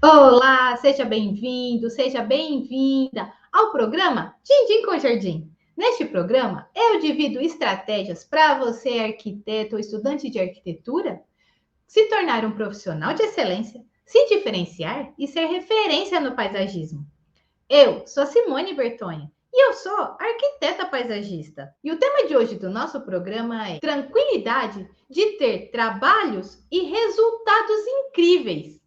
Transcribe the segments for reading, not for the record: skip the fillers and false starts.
Olá, seja bem-vindo, seja bem-vinda ao programa Din com Jardim. Neste programa, eu divido estratégias para você, arquiteto ou estudante de arquitetura, se tornar um profissional de excelência, se diferenciar e ser referência no paisagismo. Eu sou Simone Bertonha e eu sou arquiteta paisagista. E o tema de hoje do nosso programa é tranquilidade de ter trabalhos e resultados incríveis.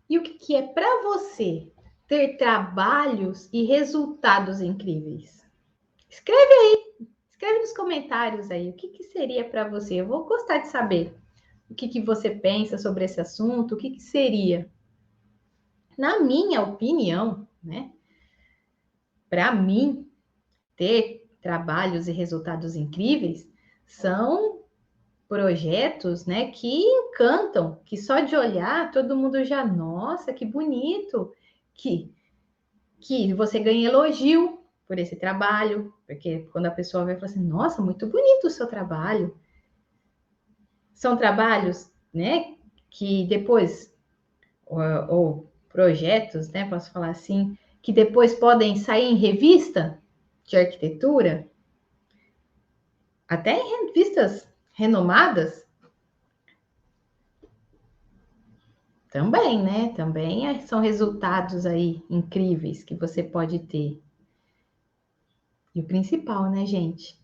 E o que é para você ter trabalhos e resultados incríveis? Escreve aí, escreve nos comentários aí, o que seria para você? Eu vou gostar de saber o que você pensa sobre esse assunto, o que seria. Na minha opinião, né? Para mim, ter trabalhos e resultados incríveis são projetos, né, que encantam, que só de olhar todo mundo já, nossa, que bonito, que você ganha elogio por esse trabalho, porque quando a pessoa vai falar assim, nossa, muito bonito o seu trabalho. São trabalhos, né, que depois, ou projetos, né, posso falar assim, que depois podem sair em revista de arquitetura, até em revistas renomadas, também, né? Também são resultados aí incríveis que você pode ter. E o principal, né, gente?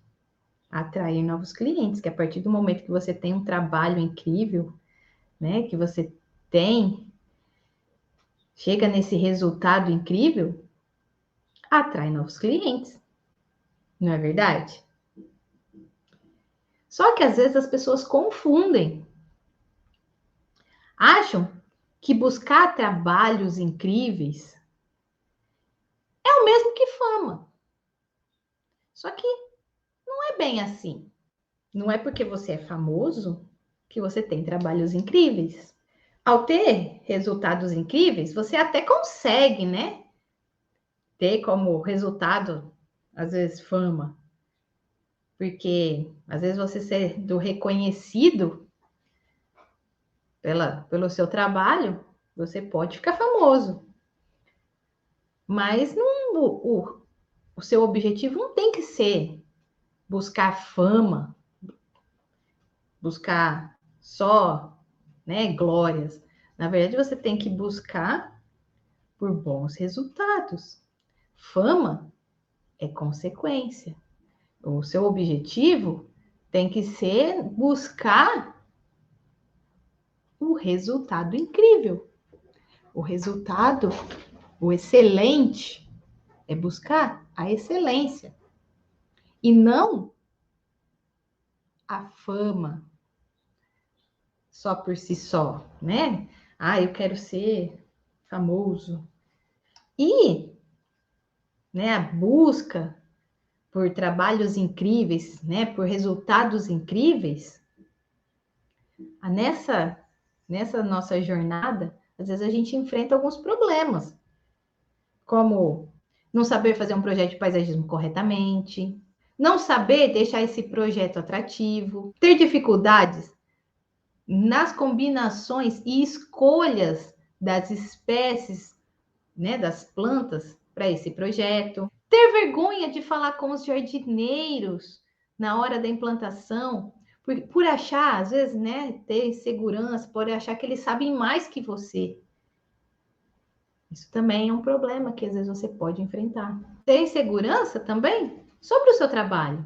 Atrair novos clientes, que a partir do momento que você tem um trabalho incrível, né, que você chega nesse resultado incrível, atrai novos clientes. Não é verdade? Só que às vezes as pessoas confundem. Acham que buscar trabalhos incríveis é o mesmo que fama. Só que não é bem assim. Não é porque você é famoso que você tem trabalhos incríveis. Ao ter resultados incríveis, você até consegue, né? Ter como resultado, às vezes, fama. Porque, às vezes, você sendo reconhecido pelo seu trabalho, você pode ficar famoso. Mas não, o seu objetivo não tem que ser buscar fama, buscar só, né, glórias. Na verdade, você tem que buscar por bons resultados. Fama é consequência. O seu objetivo tem que ser buscar o resultado incrível. O resultado, o excelente, é buscar a excelência. E não a fama só por si só, né? Ah, eu quero ser famoso. E, né, a busca por trabalhos incríveis, né, por resultados incríveis, nessa nossa jornada, às vezes a gente enfrenta alguns problemas, como não saber fazer um projeto de paisagismo corretamente, não saber deixar esse projeto atrativo, ter dificuldades nas combinações e escolhas das espécies, né, das plantas para esse projeto, ter vergonha de falar com os jardineiros na hora da implantação, por achar, às vezes, né, ter insegurança, por achar que eles sabem mais que você. Isso também é um problema que às vezes você pode enfrentar. Ter insegurança também sobre o seu trabalho,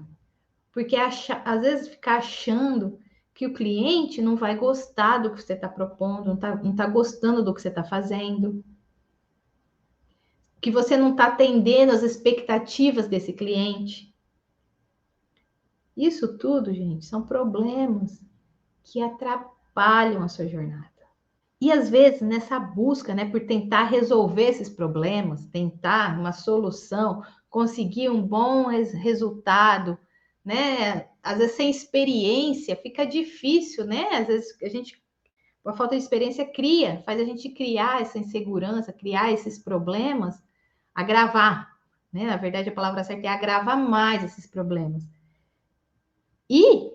porque às vezes ficar achando que o cliente não vai gostar do que você está propondo, não tá gostando do que você está fazendo, que você não está atendendo as expectativas desse cliente. Isso tudo, gente, são problemas que atrapalham a sua jornada. E às vezes, nessa busca, né, por tentar resolver esses problemas, tentar uma solução, conseguir um bom resultado, né? Às vezes sem experiência fica difícil, né? Às vezes a falta de experiência faz a gente criar essa insegurança, criar esses problemas, agravar, né? Na verdade, a palavra certa é agrava mais esses problemas. E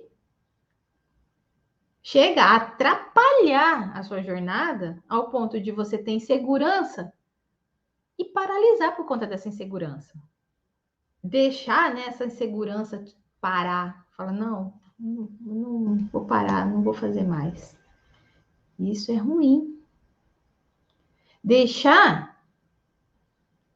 chega a atrapalhar a sua jornada ao ponto de você ter insegurança e paralisar por conta dessa insegurança. Deixar, né, essa insegurança parar. Fala, não vou parar, não vou fazer mais. Isso é ruim. Deixar,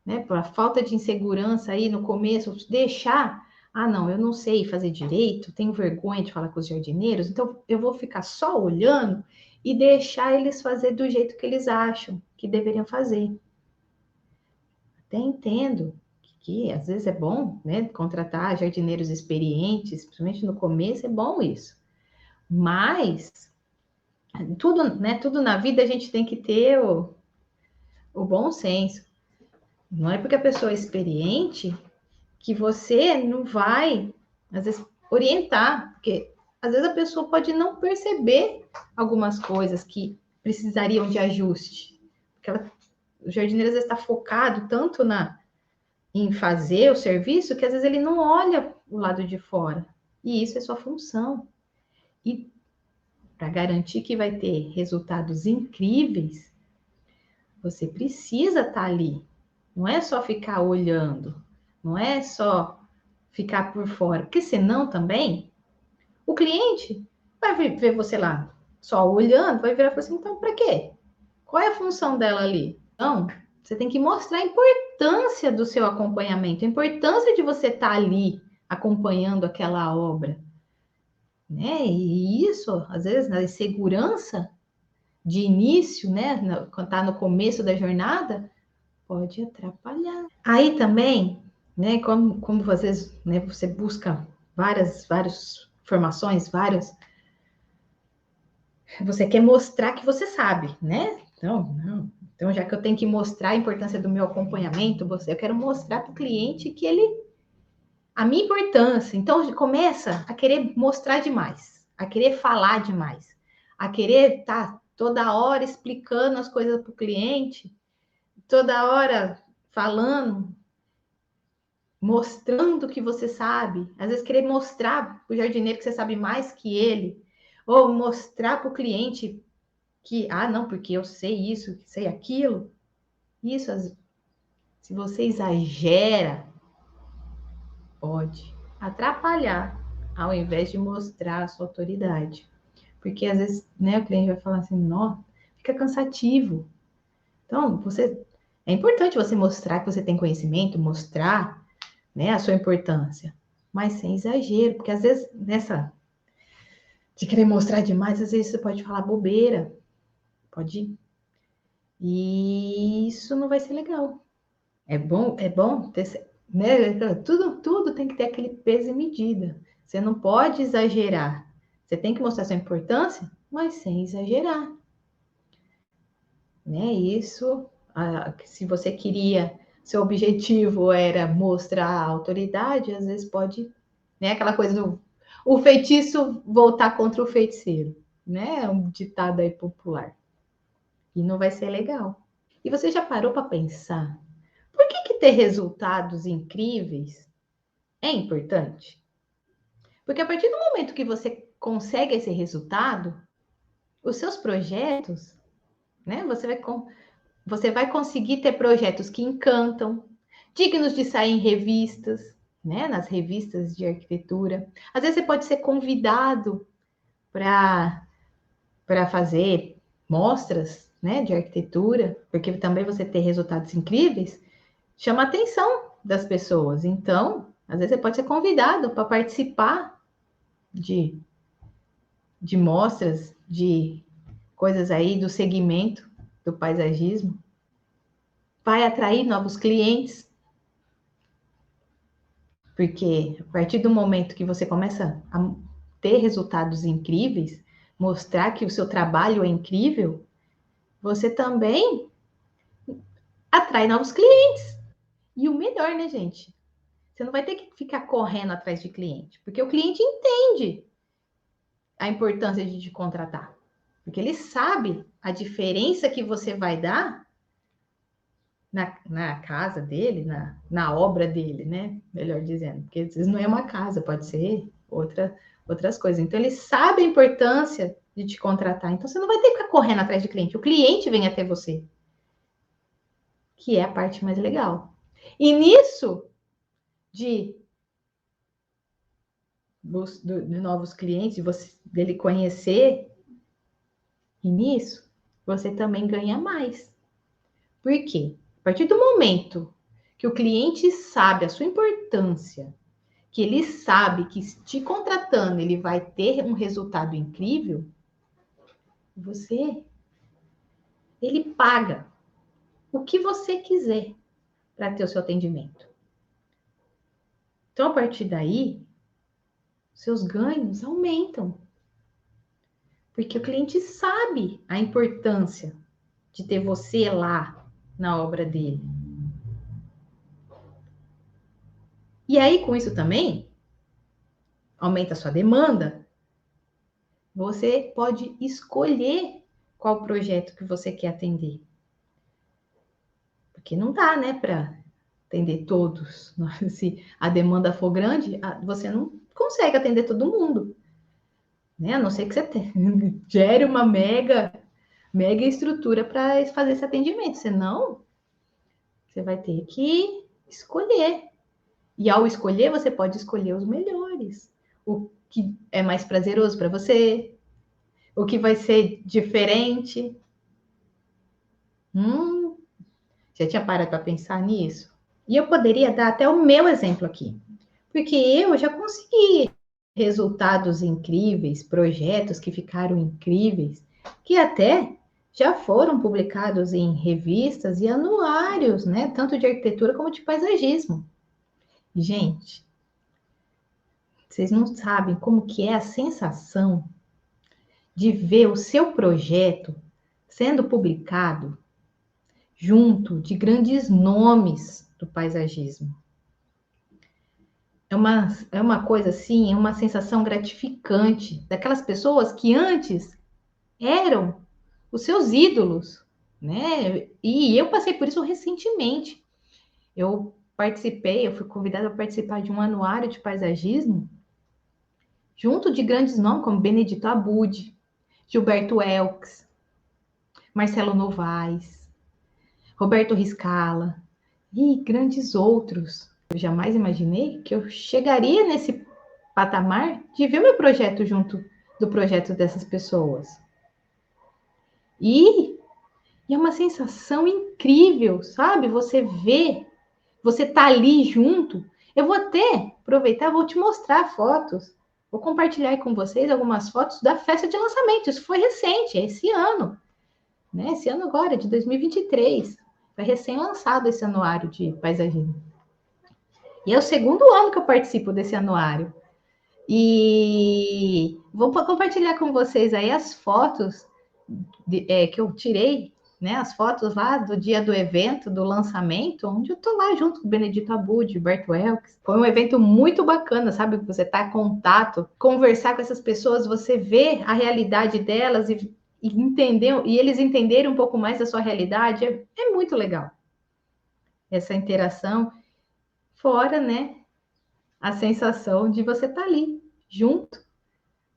né, por a falta de insegurança aí no começo, deixar, não, eu não sei fazer direito, tenho vergonha de falar com os jardineiros, então eu vou ficar só olhando e deixar eles fazer do jeito que eles acham que deveriam fazer. Até entendo que às vezes é bom, né, contratar jardineiros experientes, principalmente no começo, é bom isso. Mas tudo, né, tudo na vida a gente tem que ter o bom senso. Não é porque a pessoa é experiente que você não vai, às vezes, orientar, porque às vezes a pessoa pode não perceber algumas coisas que precisariam de ajuste. Porque o jardineiro às vezes está focado tanto em fazer o serviço que às vezes ele não olha o lado de fora. E isso é sua função. E para garantir que vai ter resultados incríveis, você precisa estar ali. Não é só ficar olhando, não é só ficar por fora, porque senão também o cliente vai ver você lá só olhando, vai virar e falar assim, então para quê? Qual é a função dela ali? Então, você tem que mostrar a importância do seu acompanhamento, a importância de você estar ali acompanhando aquela obra, né? E isso, às vezes, na insegurança de início, né, quando está no começo da jornada, pode atrapalhar. Aí também, né, como vocês, né, você busca várias informações, você quer mostrar que você sabe, né? Então, já que eu tenho que mostrar a importância do meu acompanhamento, eu quero mostrar para o cliente que a minha importância. Então, começa a querer mostrar demais, a querer falar demais, a querer estar toda hora explicando as coisas para o cliente, toda hora falando, mostrando que você sabe. Às vezes, querer mostrar para o jardineiro que você sabe mais que ele, ou mostrar para o cliente que, não, porque eu sei isso, sei aquilo. Isso, se você exagera, pode atrapalhar, ao invés de mostrar a sua autoridade. Porque às vezes, né, o cliente vai falar assim, não, fica cansativo. Então, é importante você mostrar que você tem conhecimento, mostrar, né, a sua importância, mas sem exagero, porque às vezes de querer mostrar demais, às vezes você pode falar bobeira, pode, e isso não vai ser legal. É bom ter, né? Tudo tem que ter aquele peso e medida. Você não pode exagerar. Você tem que mostrar sua importância, mas sem exagerar. Né? Isso, se você queria, seu objetivo era mostrar a autoridade, às vezes pode, né? Aquela coisa do o feitiço voltar contra o feiticeiro, né? É um ditado aí popular. E não vai ser legal. E você já parou para pensar? Por que ter resultados incríveis é importante? Porque a partir do momento que você consegue esse resultado, os seus projetos, né? Você vai conseguir ter projetos que encantam, dignos de sair em revistas, né? Nas revistas de arquitetura. Às vezes você pode ser convidado para fazer mostras, né, de arquitetura, porque também você ter resultados incríveis chama a atenção das pessoas. Então, às vezes você pode ser convidado para participar de, de mostras, de coisas aí do segmento do paisagismo. Vai atrair novos clientes, porque a partir do momento que você começa a ter resultados incríveis, mostrar que o seu trabalho é incrível, você também atrai novos clientes. E o melhor, né, gente? Você não vai ter que ficar correndo atrás de cliente, porque o cliente entende a importância de te contratar. Porque ele sabe a diferença que você vai dar, na casa dele, na obra dele, né? Melhor dizendo, porque às vezes não é uma casa, pode ser outras coisas. Então, ele sabe a importância de te contratar. Então, você não vai ter que ficar correndo atrás de cliente. O cliente vem até você, que é a parte mais legal. E nisso, de novos clientes, dele conhecer, e nisso, você também ganha mais. Por quê? A partir do momento que o cliente sabe a sua importância, que ele sabe que te contratando ele vai ter um resultado incrível, ele paga o que você quiser para ter o seu atendimento. Então, a partir daí, seus ganhos aumentam. Porque o cliente sabe a importância de ter você lá na obra dele. E aí, com isso também, aumenta a sua demanda. Você pode escolher qual projeto que você quer atender. Porque não dá, né, para atender todos. Se a demanda for grande, você não consegue atender todo mundo. Né? A não ser que você gere uma mega estrutura para fazer esse atendimento. Senão, você vai ter que escolher. E ao escolher, você pode escolher os melhores. O que é mais prazeroso para você, o que vai ser diferente. Já tinha parado para pensar nisso? E eu poderia dar até o meu exemplo aqui. Porque eu já consegui resultados incríveis, projetos que ficaram incríveis, que até já foram publicados em revistas e anuários, né? Tanto de arquitetura como de paisagismo. Gente, vocês não sabem como que é a sensação de ver o seu projeto sendo publicado junto de grandes nomes do paisagismo. É uma coisa assim, é uma sensação gratificante daquelas pessoas que antes eram os seus ídolos, né? E eu passei por isso recentemente. Eu fui convidada a participar de um anuário de paisagismo junto de grandes nomes como Benedito Abud, Gilberto Elks, Marcelo Novaes, Roberto Riscala e grandes outros. Eu jamais imaginei que eu chegaria nesse patamar de ver o meu projeto junto do projeto dessas pessoas. E é uma sensação incrível, sabe? Você tá ali junto. Eu vou até aproveitar, vou te mostrar fotos. Vou compartilhar com vocês algumas fotos da festa de lançamento. Isso foi recente, é esse ano. Né? Esse ano agora, de 2023. Foi recém-lançado esse anuário de paisagismo. E é o segundo ano que eu participo desse anuário. E vou compartilhar com vocês aí as fotos que eu tirei, né? As fotos lá do dia do evento, do lançamento, onde eu tô lá junto com o Benedito Abud, Gilberto Elks. Foi um evento muito bacana, sabe? Você tá em contato, conversar com essas pessoas, você vê a realidade delas e entender, e eles entenderem um pouco mais da sua realidade, é muito legal. Essa interação, fora, né? A sensação de você estar ali, junto,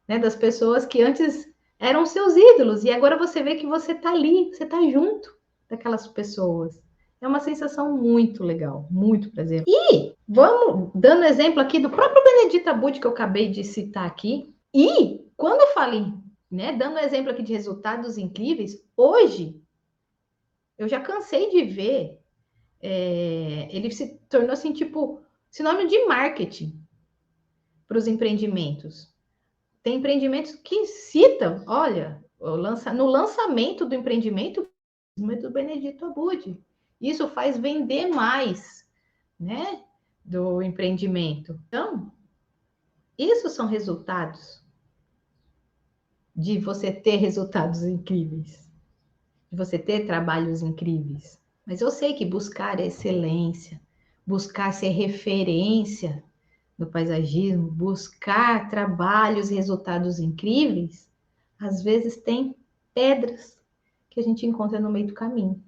né? Das pessoas que antes eram seus ídolos, e agora você vê que você está ali, você está junto daquelas pessoas. É uma sensação muito legal, muito prazeroso. E vamos dando exemplo aqui do próprio Benedito Abud, que eu acabei de citar aqui. E quando eu falei, né, dando exemplo aqui de resultados incríveis, hoje eu já cansei de ver, ele se tornou assim, tipo, sinônimo de marketing para os empreendimentos. Tem empreendimentos que citam, olha, no lançamento do empreendimento do Benedito Abud. Isso faz vender mais, né, do empreendimento. Então, isso são resultados de você ter resultados incríveis, de você ter trabalhos incríveis. Mas eu sei que buscar excelência, buscar ser referência no paisagismo, buscar trabalhos e resultados incríveis, às vezes tem pedras que a gente encontra no meio do caminho.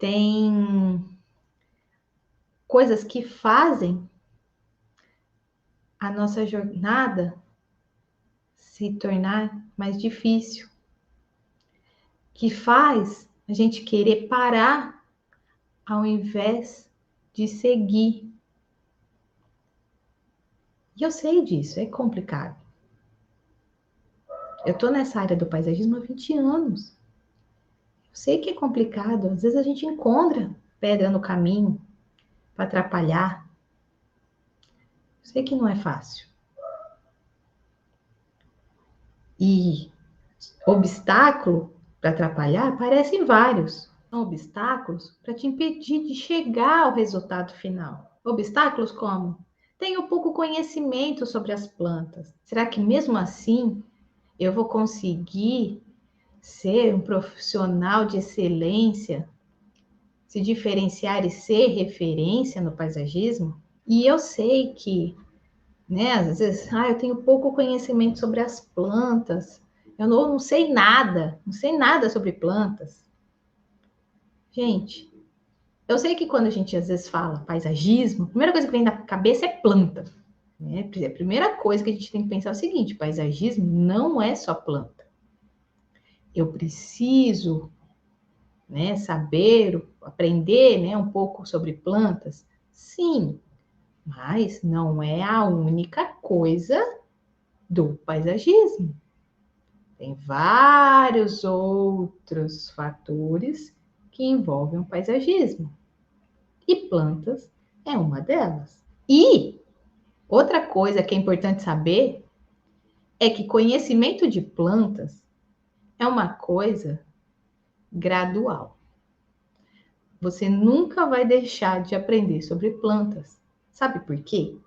tem coisas que fazem a nossa jornada se tornar mais difícil, que faz a gente querer parar ao invés de seguir. E eu sei disso, é complicado. Eu tô nessa área do paisagismo há 20 anos. Eu sei que é complicado, às vezes a gente encontra pedra no caminho para atrapalhar. Eu sei que não é fácil. E obstáculo para atrapalhar aparecem vários. São obstáculos para te impedir de chegar ao resultado final. Obstáculos como? Tenho pouco conhecimento sobre as plantas. Será que mesmo assim eu vou conseguir ser um profissional de excelência, se diferenciar e ser referência no paisagismo? E eu sei que, né, às vezes, eu tenho pouco conhecimento sobre as plantas, eu não sei nada, não sei nada sobre plantas. Gente, eu sei que quando a gente às vezes fala paisagismo, a primeira coisa que vem na cabeça é planta. Né? A primeira coisa que a gente tem que pensar é o seguinte: paisagismo não é só planta. Eu preciso, né, saber, aprender, né, um pouco sobre plantas? Sim, mas não é a única coisa do paisagismo. Tem vários outros fatores que envolvem o paisagismo. E plantas é uma delas. E outra coisa que é importante saber é que conhecimento de plantas é uma coisa gradual. Você nunca vai deixar de aprender sobre plantas. Sabe por quê?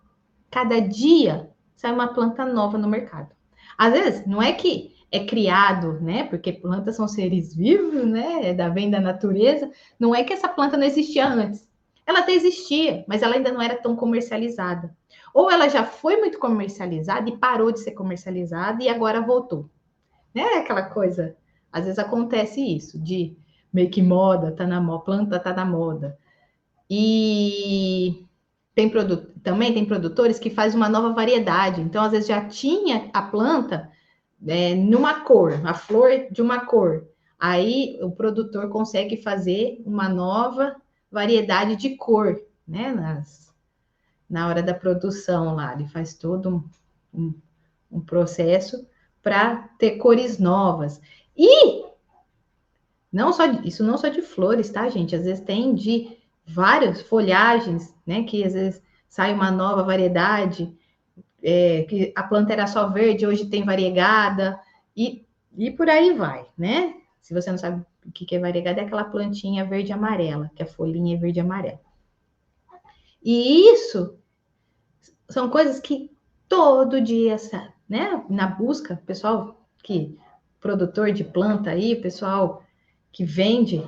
Cada dia sai uma planta nova no mercado. Às vezes, não é que é criado, né? Porque plantas são seres vivos, né? Vem da natureza. Não é que essa planta não existia antes. Ela até existia, mas ela ainda não era tão comercializada. Ou ela já foi muito comercializada e parou de ser comercializada e agora voltou. Né? Aquela coisa, às vezes acontece isso, de meio que moda, tá na moda, planta tá na moda. E também tem produtores que fazem uma nova variedade. Então, às vezes, já tinha a planta numa cor, a flor de uma cor. Aí o produtor consegue fazer uma nova variedade de cor, né? Na hora da produção lá. Ele faz todo um processo para ter cores novas. E isso não só de flores, tá, gente? Às vezes tem de várias folhagens, né? Que às vezes sai uma nova variedade, que a planta era só verde, hoje tem variegada, e por aí vai, né? Se você não sabe o que é variegada, é aquela plantinha verde e amarela, que a folhinha é verde e amarela. E isso são coisas que todo dia, né? Na busca, pessoal produtor de planta aí, pessoal que vende,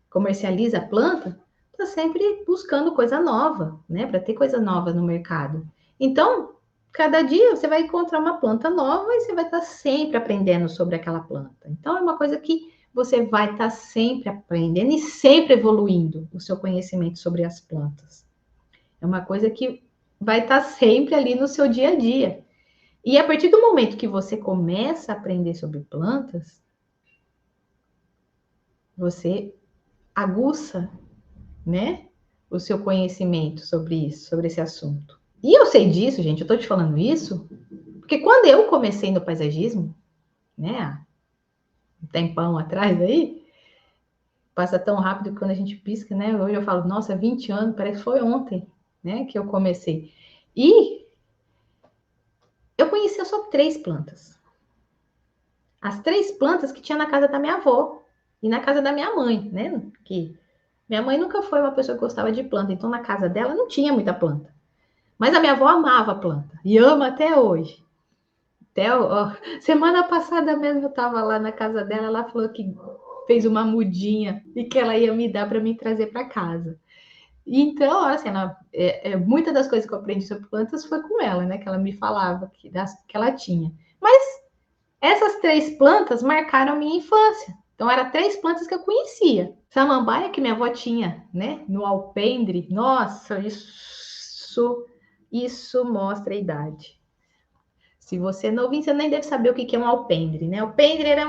comercializa a planta, está sempre buscando coisa nova, né? Para ter coisa nova no mercado. Então, cada dia você vai encontrar uma planta nova e você vai estar sempre aprendendo sobre aquela planta. Então, é uma coisa que você vai estar sempre aprendendo e sempre evoluindo o seu conhecimento sobre as plantas. É uma coisa que vai estar sempre ali no seu dia a dia. E a partir do momento que você começa a aprender sobre plantas, você aguça, né, o seu conhecimento sobre isso, sobre esse assunto. E eu sei disso, gente, eu tô te falando isso, porque quando eu comecei no paisagismo, né, um tempão atrás aí, passa tão rápido que quando a gente pisca, né, hoje eu falo, nossa, 20 anos, parece que foi ontem, né, que eu comecei. E eu conhecia só 3 plantas. As 3 plantas que tinha na casa da minha avó e na casa da minha mãe, né, que minha mãe nunca foi uma pessoa que gostava de planta, então na casa dela não tinha muita planta. Mas a minha avó amava a planta e ama até hoje. Semana passada mesmo eu estava lá na casa dela, ela falou que fez uma mudinha e que ela ia me dar para me trazer para casa. Então, assim, muitas das coisas que eu aprendi sobre plantas foi com ela, né? Que ela me falava que ela tinha. Mas essas 3 plantas marcaram a minha infância. Então, eram 3 plantas que eu conhecia. Samambaia que minha avó tinha, né? No alpendre. Nossa, isso mostra a idade. Se você não ouvir, você nem deve saber o que é um alpendre, né? Alpendre era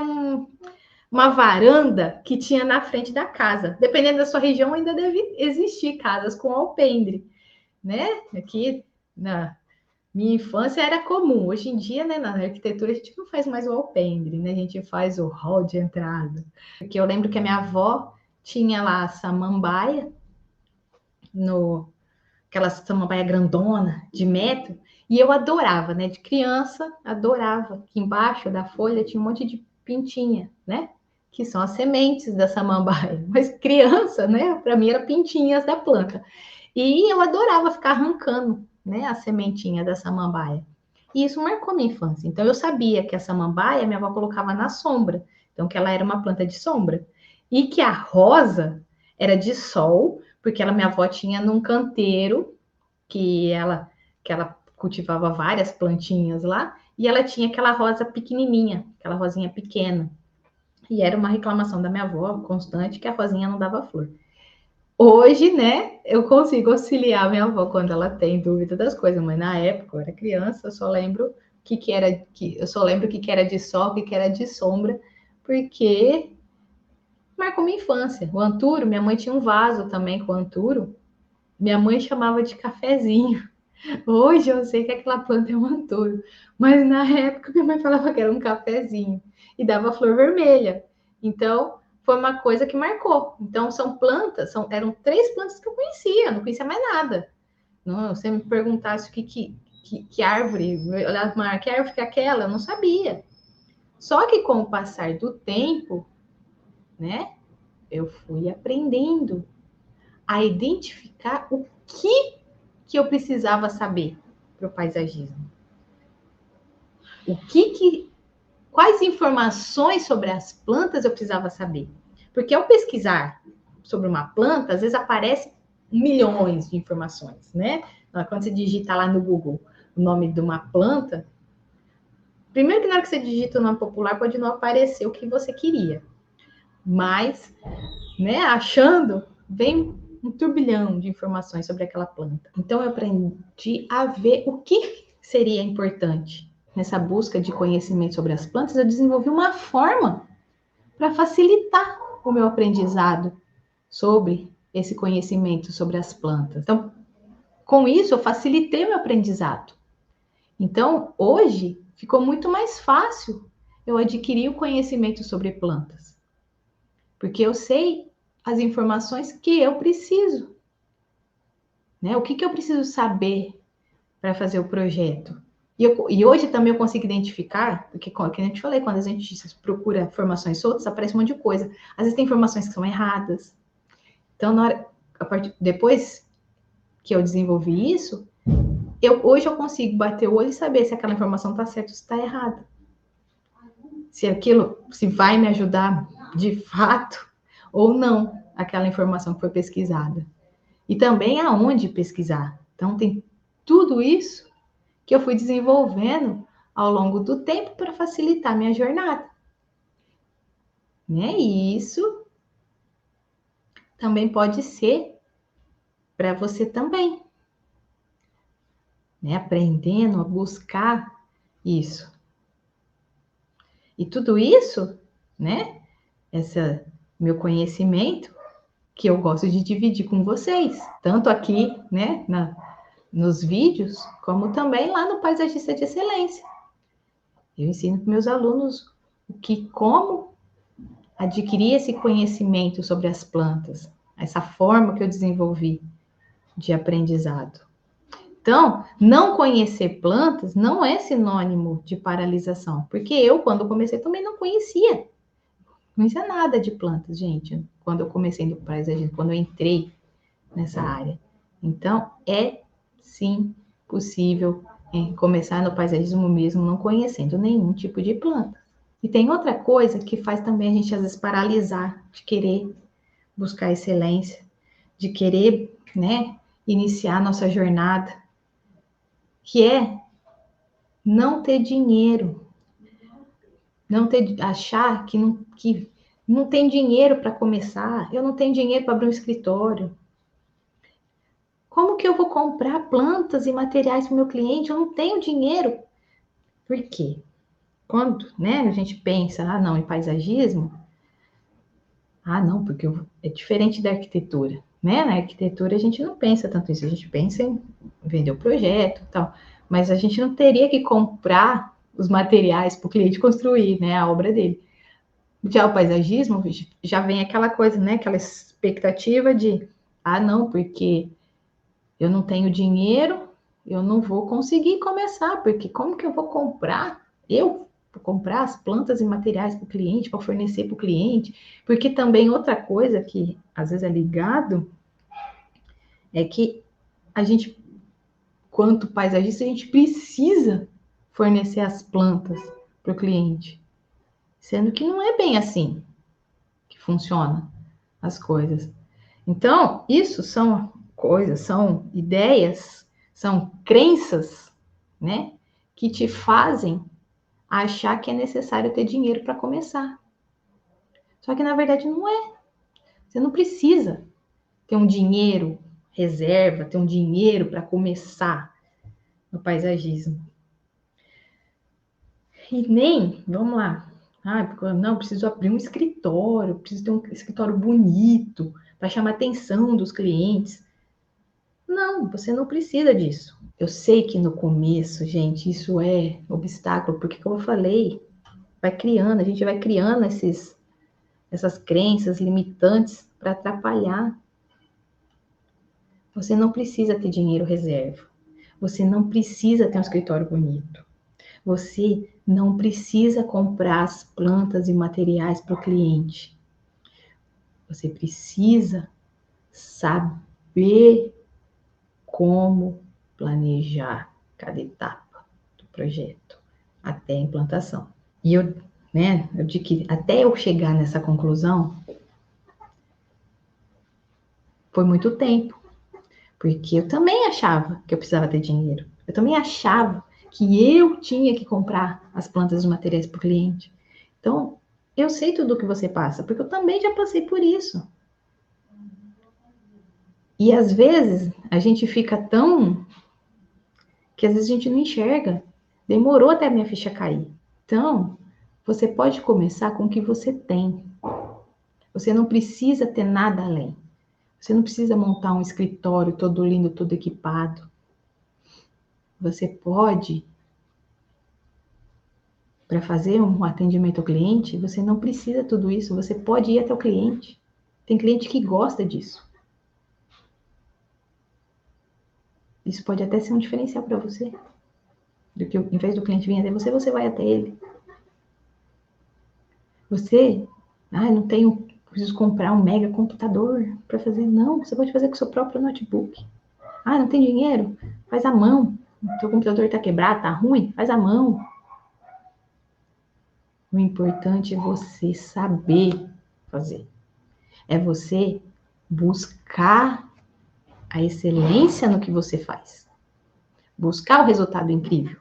uma varanda que tinha na frente da casa. Dependendo da sua região, ainda deve existir casas com alpendre, né? Aqui na minha infância era comum. Hoje em dia, né, na arquitetura, a gente não faz mais o alpendre, né? A gente faz o hall de entrada. Porque eu lembro que a minha avó tinha lá a samambaia, no, aquela samambaia grandona, de metro, e eu adorava, né? De criança, adorava. Que embaixo da folha tinha um monte de pintinha, né? Que são as sementes da samambaia. Mas criança, né? Para mim era pintinhas da planta. E eu adorava ficar arrancando, né? A sementinha da samambaia. E isso marcou minha infância. Então eu sabia que a samambaia minha avó colocava na sombra. Então que ela era uma planta de sombra. E que a rosa era de sol, porque ela minha avó tinha num canteiro que ela cultivava várias plantinhas lá, e ela tinha aquela rosa pequenininha, aquela rosinha pequena. E era uma reclamação da minha avó constante que a rosinha não dava flor. Hoje, né, eu consigo auxiliar minha avó quando ela tem dúvida das coisas, mas na época eu era criança, eu só lembro eu só lembro o que era de sol, o que era de sombra, porque marcou minha infância. O anturo, minha mãe tinha um vaso também com anturo, minha mãe chamava de cafezinho. Hoje eu sei que aquela planta é um anturo, mas na época minha mãe falava que era um cafezinho e dava flor vermelha. Então, foi uma coisa que marcou. Então, são plantas, eram 3 plantas que eu conhecia, não conhecia mais nada. Não, se você me perguntasse que árvore, olhar que árvore que é aquela, eu não sabia. Só que com o passar do tempo, né, eu fui aprendendo a identificar o que eu precisava saber para o paisagismo. Quais informações sobre as plantas eu precisava saber? Porque ao pesquisar sobre uma planta, às vezes aparece milhões de informações, né? Quando você digita lá no Google o nome de uma planta, primeiro que na hora que você digita o nome popular pode não aparecer o que você queria, mas, né, achando, vem um turbilhão de informações sobre aquela planta. Então eu aprendi a ver o que seria importante nessa busca de conhecimento sobre as plantas. Eu desenvolvi uma forma para facilitar o meu aprendizado sobre esse conhecimento sobre as plantas. Então, com isso, eu facilitei meu aprendizado. Então, hoje, ficou muito mais fácil eu adquirir o conhecimento sobre plantas, porque eu sei as informações que eu preciso, né? O que eu preciso saber para fazer o projeto. E hoje também eu consigo identificar, porque, como eu te falei, quando a gente procura informações soltas, aparece um monte de coisa. Às vezes tem informações que são erradas. Então, depois que eu desenvolvi isso, hoje eu consigo bater o olho e saber se aquela informação está certa ou se está errada. Se vai me ajudar de fato ou não, aquela informação que foi pesquisada. E também aonde pesquisar. Então, tem tudo isso que eu fui desenvolvendo ao longo do tempo para facilitar minha jornada. Né? E isso também pode ser para você também, né? Aprendendo a buscar isso. E tudo isso, né? Esse meu conhecimento que eu gosto de dividir com vocês, tanto aqui, né, nos vídeos, como também lá no Paisagista de Excelência. Eu ensino para meus alunos como adquirir esse conhecimento sobre as plantas, essa forma que eu desenvolvi de aprendizado. Então, não conhecer plantas não é sinônimo de paralisação, porque eu, quando comecei, também não conhecia nada de plantas, gente, quando eu comecei no paisagismo, quando eu entrei nessa área. Então, é sim possível começar no paisagismo mesmo não conhecendo nenhum tipo de planta. E tem outra coisa que faz também a gente às vezes paralisar de querer buscar excelência, de querer, né, iniciar nossa jornada, que é não ter dinheiro, achar que não tem dinheiro para começar, eu não tenho dinheiro para abrir um escritório. Como que eu vou comprar plantas e materiais para o meu cliente? Eu não tenho dinheiro. Por quê? Quando, né, a gente pensa, não, em paisagismo, não, porque é diferente da arquitetura, né? Na arquitetura a gente não pensa tanto isso, a gente pensa em vender o projeto e tal, mas a gente não teria que comprar os materiais para o cliente construir, né, a obra dele. Já o paisagismo, já vem aquela coisa, né, aquela expectativa de, não, porque eu não tenho dinheiro, eu não vou conseguir começar, porque como que eu vou comprar? Eu vou comprar as plantas e materiais para o cliente, para fornecer para o cliente, porque também outra coisa que às vezes é ligado é que a gente, quanto paisagista, a gente precisa fornecer as plantas para o cliente, sendo que não é bem assim que funciona as coisas. Então, isso são coisas, são ideias, são crenças, né, que te fazem achar que é necessário ter dinheiro para começar. Só que na verdade não é. Você não precisa ter um dinheiro reserva, ter um dinheiro para começar no paisagismo. E nem, vamos lá, porque não, preciso abrir um escritório, preciso ter um escritório bonito para chamar a atenção dos clientes. Não, você não precisa disso. Eu sei que no começo, gente, isso é obstáculo, porque como eu falei, vai criando, a gente vai criando essas crenças limitantes para atrapalhar. Você não precisa ter dinheiro reserva. Você não precisa ter um escritório bonito. Você não precisa comprar as plantas e materiais para o cliente. Você precisa saber como planejar cada etapa do projeto até a implantação. E eu digo que até eu chegar nessa conclusão, foi muito tempo, porque eu também achava que eu precisava ter dinheiro. Eu também achava que eu tinha que comprar as plantas e os materiais para o cliente. Então, eu sei tudo o que você passa, porque eu também já passei por isso. E às vezes a gente fica tão que às vezes a gente não enxerga. Demorou até a minha ficha cair. Então, você pode começar com o que você tem. Você não precisa ter nada além. Você não precisa montar um escritório todo lindo, todo equipado. Você pode, para fazer um atendimento ao cliente, você não precisa tudo isso. Você pode ir até o cliente. Tem cliente que gosta disso. Isso pode até ser um diferencial para você. Do que, em vez do cliente vir até você, você vai até ele. Você, não tenho, preciso comprar um mega computador para fazer. Não, você pode fazer com o seu próprio notebook. Não tem dinheiro? Faz à mão. O seu computador está quebrado, está ruim? Faz à mão. O importante é você saber fazer. É você buscar a excelência no que você faz. Buscar o resultado incrível.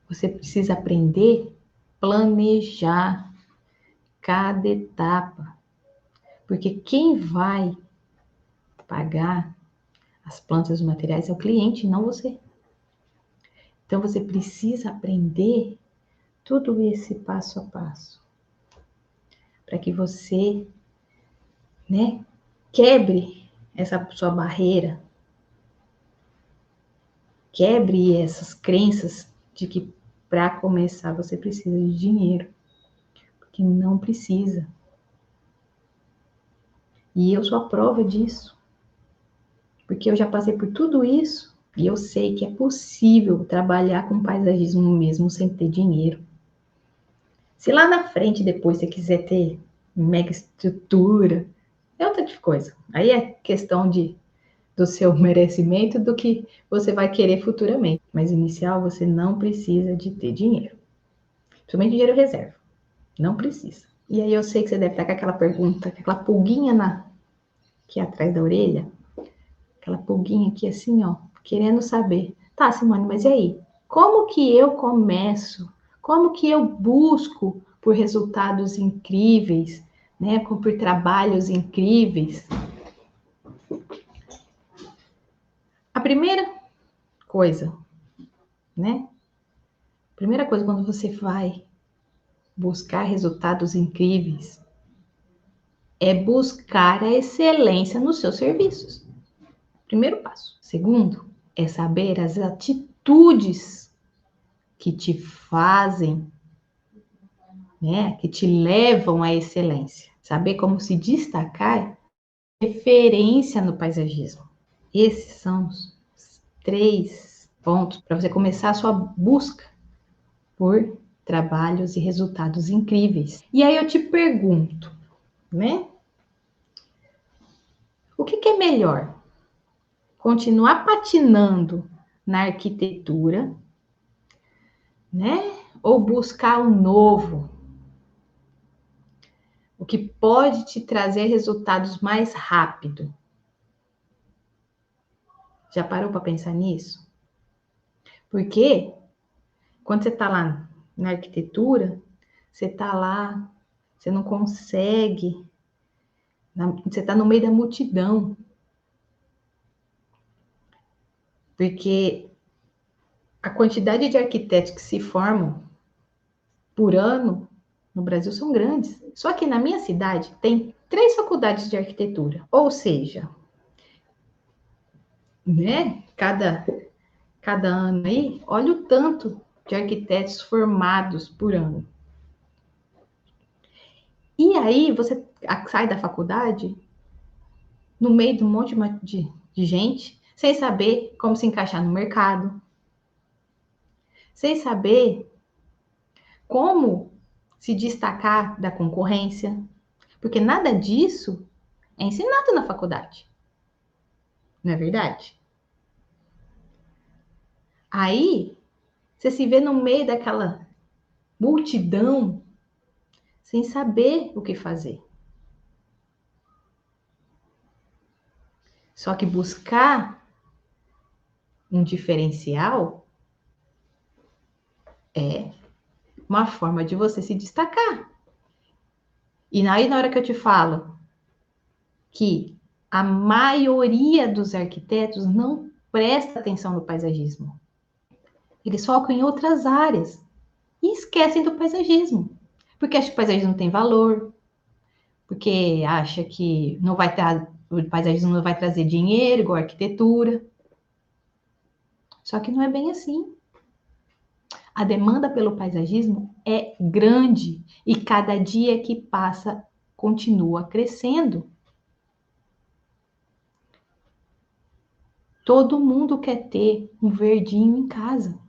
Você precisa aprender a planejar cada etapa. Porque quem vai pagar as plantas e os materiais é o cliente, não você. Então você precisa aprender tudo esse passo a passo. Para que você, quebre essa sua barreira. Quebre essas crenças de que para começar você precisa de dinheiro. Porque não precisa. E eu sou a prova disso. Porque eu já passei por tudo isso e eu sei que é possível trabalhar com paisagismo mesmo sem ter dinheiro. Se lá na frente depois você quiser ter mega estrutura, é outra coisa. Aí é questão do seu merecimento do que você vai querer futuramente. Mas inicial você não precisa de ter dinheiro. Principalmente dinheiro reserva. Não precisa. E aí eu sei que você deve estar com aquela pergunta, aquela pulguinha aqui atrás da orelha. Aquela pulguinha aqui assim, ó, querendo saber. Tá, Simone, mas e aí? Como que eu começo? Como que eu busco por resultados incríveis né, por trabalhos incríveis. A primeira coisa, né? Primeira coisa, quando você vai buscar resultados incríveis, é buscar a excelência nos seus serviços. Primeiro passo. Segundo, é saber as atitudes que te fazem, né, que te levam à excelência. Saber como se destacar, referência no paisagismo. Esses são os 3 pontos para você começar a sua busca por trabalhos e resultados incríveis. E aí eu te pergunto, né? O que é melhor? Continuar patinando na arquitetura, né? Ou buscar um novo? O que pode te trazer resultados mais rápido? Já parou para pensar nisso? Porque quando você está lá na arquitetura, você está lá, você não consegue, você está no meio da multidão. Porque a quantidade de arquitetos que se formam por ano no Brasil são grandes. Só que na minha cidade tem 3 faculdades de arquitetura. Ou seja, né? Cada ano aí, olha o tanto de arquitetos formados por ano. E aí você sai da faculdade no meio de um monte de gente, sem saber como se encaixar no mercado, sem saber como se destacar da concorrência, porque nada disso é ensinado na faculdade. Não é verdade? Aí, você se vê no meio daquela multidão sem saber o que fazer. Só que buscar um diferencial é uma forma de você se destacar. E aí, na hora que eu te falo que a maioria dos arquitetos não presta atenção no paisagismo. Eles focam em outras áreas e esquecem do paisagismo. Porque acha que o paisagismo tem valor, porque acha que não vai o paisagismo não vai trazer dinheiro igual a arquitetura. Só que não é bem assim. A demanda pelo paisagismo é grande e cada dia que passa continua crescendo. Todo mundo quer ter um verdinho em casa.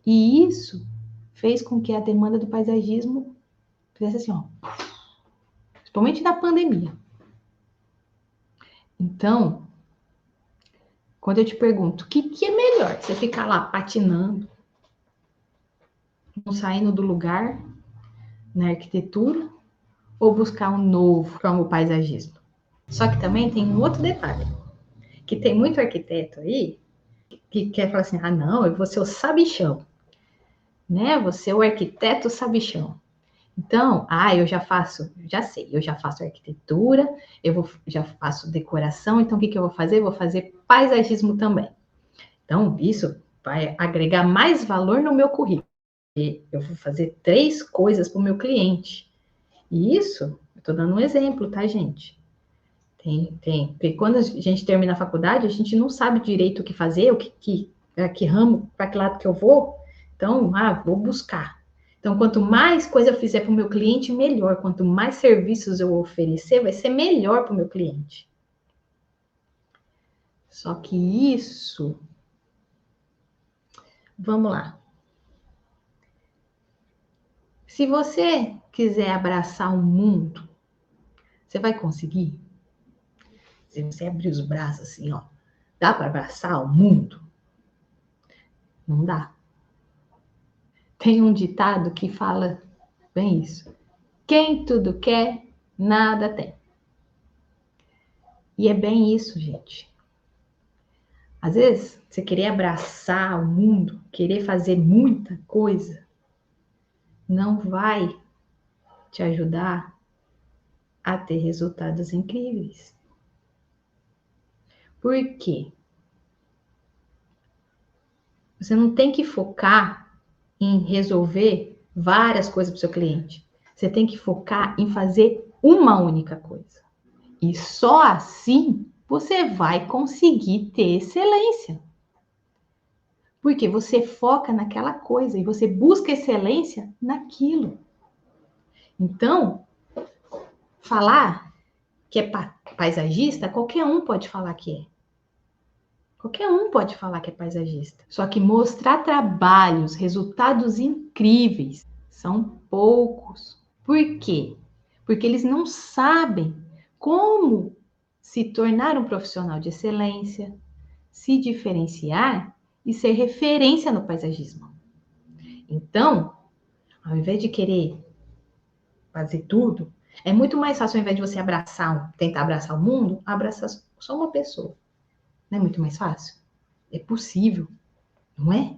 E isso fez com que a demanda do paisagismo fizesse assim, ó, principalmente na pandemia. Então, quando eu te pergunto, o que é melhor? Você ficar lá patinando, não saindo do lugar na arquitetura, ou buscar um novo como o paisagismo? Só que também tem um outro detalhe, que tem muito arquiteto aí que quer falar assim, ah não, eu vou ser o sabichão, né? Você é o arquiteto sabichão. Então, eu já sei, eu já faço arquitetura, já faço decoração, então o que eu vou fazer? Eu vou fazer paisagismo também. Então, isso vai agregar mais valor no meu currículo. Eu vou fazer 3 coisas para o meu cliente. E isso, eu estou dando um exemplo, tá, gente? Porque quando a gente termina a faculdade, a gente não sabe direito o que fazer, que ramo, para que lado que eu vou. Então, vou buscar. Então, quanto mais coisa eu fizer para o meu cliente, melhor. Quanto mais serviços eu oferecer, vai ser melhor para o meu cliente. Só que isso... Vamos lá. Se você quiser abraçar o mundo, você vai conseguir? Se você abrir os braços assim, ó, dá para abraçar o mundo? Não dá. Tem um ditado que fala bem isso. Quem tudo quer, nada tem. E é bem isso, gente. Às vezes, você querer abraçar o mundo, querer fazer muita coisa, não vai te ajudar a ter resultados incríveis. Por quê? Você não tem que focar em resolver várias coisas para o seu cliente. Você tem que focar em fazer uma única coisa. E só assim você vai conseguir ter excelência. Porque você foca naquela coisa e você busca excelência naquilo. Então, falar que é paisagista, qualquer um pode falar que é. Qualquer um pode falar que é paisagista. Só que mostrar trabalhos, resultados incríveis, são poucos. Por quê? Porque eles não sabem como se tornar um profissional de excelência, se diferenciar e ser referência no paisagismo. Então, ao invés de querer fazer tudo, é muito mais fácil, ao invés de você tentar abraçar o mundo, abraçar só uma pessoa. Não é muito mais fácil? É possível, não é?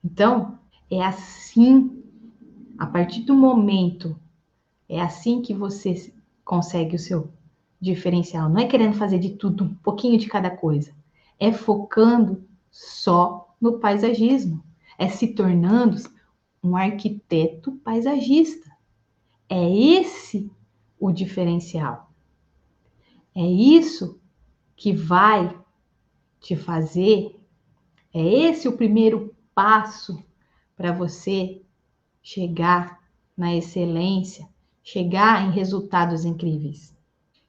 Então, é assim, a partir do momento, é assim que você consegue o seu diferencial. Não é querendo fazer de tudo, um pouquinho de cada coisa. É focando só no paisagismo. É se tornando um arquiteto paisagista. É esse o diferencial. É isso que vai te fazer, é esse o primeiro passo para você chegar na excelência, chegar em resultados incríveis.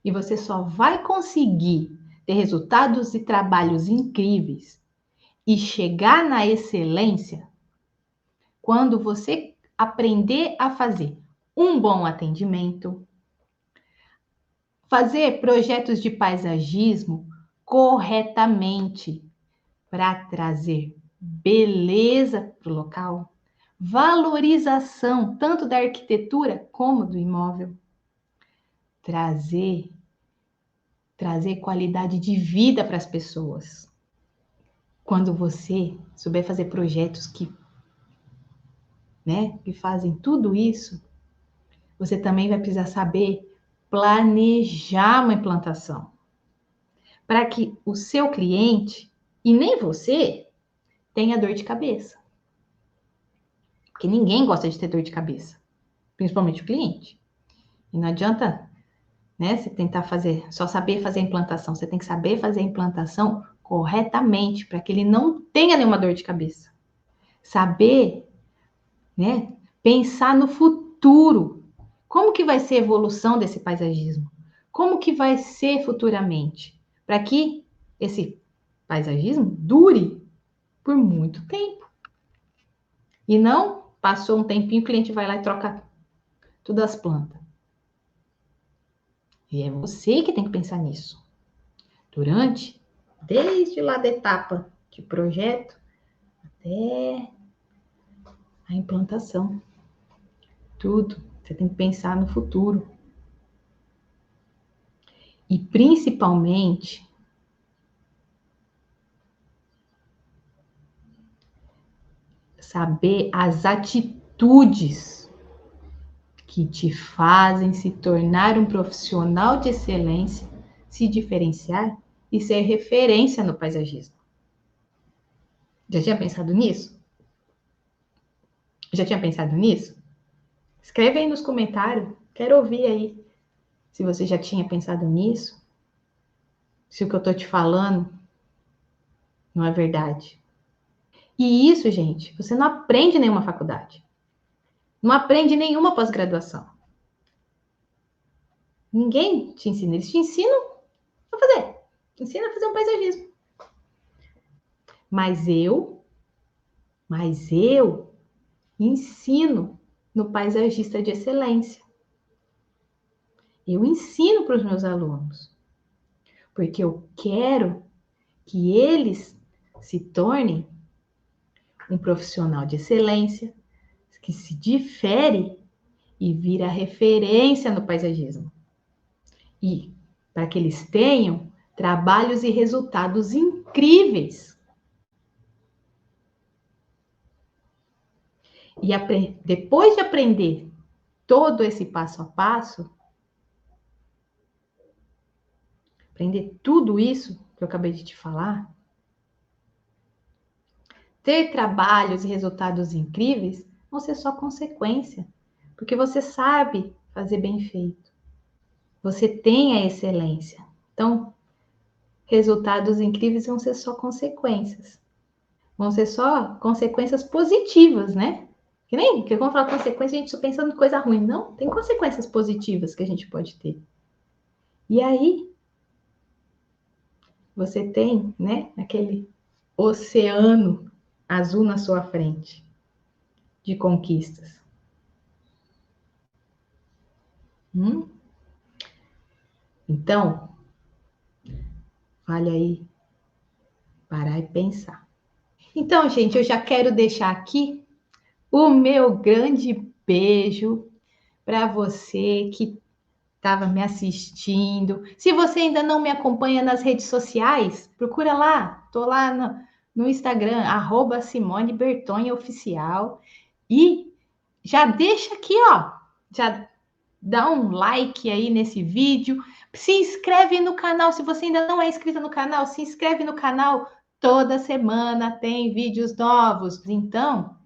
E você só vai conseguir ter resultados e trabalhos incríveis e chegar na excelência quando você aprender a fazer um bom atendimento, fazer projetos de paisagismo corretamente para trazer beleza para o local, valorização tanto da arquitetura como do imóvel, trazer qualidade de vida para as pessoas. Quando você souber fazer projetos que fazem tudo isso, você também vai precisar saber planejar uma implantação para que o seu cliente e nem você tenha dor de cabeça. Porque ninguém gosta de ter dor de cabeça, principalmente o cliente. E não adianta, você tentar só saber fazer a implantação. Você tem que saber fazer a implantação corretamente para que ele não tenha nenhuma dor de cabeça. Saber, pensar no futuro. Como que vai ser a evolução desse paisagismo? Como que vai ser futuramente? Para que esse paisagismo dure por muito tempo. E não passou um tempinho, o cliente vai lá e troca todas as plantas. E é você que tem que pensar nisso. Desde lá da etapa de projeto até a implantação. Tudo. Você tem que pensar no futuro. E principalmente saber as atitudes que te fazem se tornar um profissional de excelência, se diferenciar e ser referência no paisagismo. Já tinha pensado nisso? Já tinha pensado nisso? Escreve aí nos comentários. Quero ouvir aí se você já tinha pensado nisso. Se o que eu tô te falando não é verdade. E isso, gente, você não aprende em nenhuma faculdade. Não aprende em nenhuma pós-graduação. Ninguém te ensina. Eles te ensinam a fazer. Ensina a fazer um paisagismo. Mas eu ensino no paisagista de excelência. Eu ensino para os meus alunos. Porque eu quero que eles se tornem um profissional de excelência, que se difere e vira referência no paisagismo. E para que eles tenham trabalhos e resultados incríveis. E depois de aprender todo esse passo a passo, aprender tudo isso que eu acabei de te falar, ter trabalhos e resultados incríveis vão ser só consequência, porque você sabe fazer bem feito. Você tem a excelência. Então, resultados incríveis vão ser só consequências. Vão ser só consequências positivas, né? Que nem que quando fala consequência, a gente só pensa em coisa ruim. Não, tem consequências positivas que a gente pode ter. E aí, você tem, né, aquele oceano azul na sua frente de conquistas. Então, vale aí parar e pensar. Então, gente, eu já quero deixar aqui o meu grande beijo para você que estava me assistindo. Se você ainda não me acompanha nas redes sociais, procura lá. Estou lá no Instagram, @SimoneBertonha Oficial. E já deixa aqui, ó. Já dá um like aí nesse vídeo. Se inscreve no canal. Se você ainda não é inscrito no canal, se inscreve no canal. Toda semana tem vídeos novos. Então,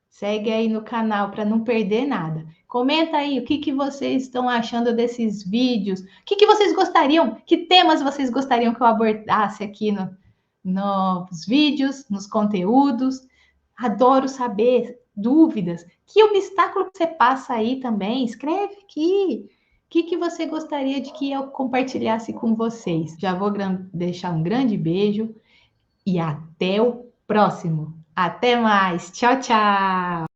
segue aí no canal para não perder nada. Comenta aí o que vocês estão achando desses vídeos. O que vocês gostariam, que temas vocês gostariam que eu abordasse aqui nos vídeos, nos conteúdos. Adoro saber dúvidas. Que obstáculo que você passa aí também? Escreve aqui. O que você gostaria de que eu compartilhasse com vocês? Já vou deixar um grande beijo e até o próximo. Até mais. Tchau, tchau.